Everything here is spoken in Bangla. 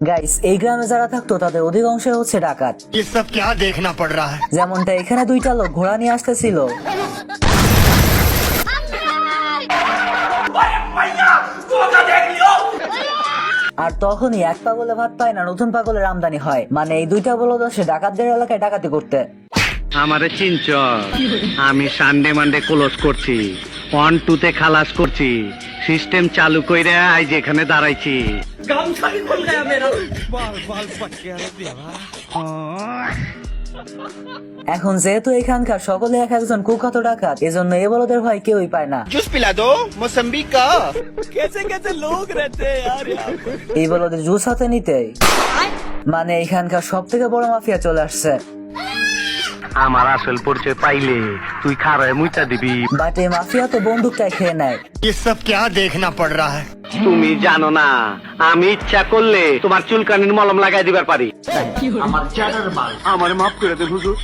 গাইস, এই গ্রামে যারা থাকতো তাদের অধিকাংশ হচ্ছে ডাকাত। ये सब क्या देखना पड़ रहा है। যেমনটা এখানে দুইটা লোক ঘোড়া নিয়ে আসতেছিল, আর তখনই এক পাগলে ভাত পায় না, নতুন পাগলের আমদানি হয়। মানে এই দুইটা বলদ আসে ডাকাতদের এলাকায় ডাকাতি করতে। আমারে চিনচ, আমি সানডে মানডে ক্লোজ করছি, 1-2 তে খালাস করছি, সিস্টেম চালু কইরা আজ এখানে দাঁড়াইছি। এখন যেহেতু এখানকার সকলে এক একজন কুখ্যাত ডাকাত, এজন্য এ বলদের ভয় কেউই পায় না। जूस पिला दो मौसम्बी का। এই বলদের জুস হাতে নিতে মানে এখানকার সব থেকে বড় মাফিয়া চলে আসছে। আমার আসল পরিচয় পাইলে তুই খারায় মুইতা দিবি। বাট এই মাফিয়া তো বন্দুকটাই খেয়ে নেয়। ये सब क्या देखना पड़ रहा है। তুমি জানো না, আমি ইচ্ছা করলে তোমার চুলকানির মলম লাগাই দিবার পারি। আমার মাফ করে দে হুজুর।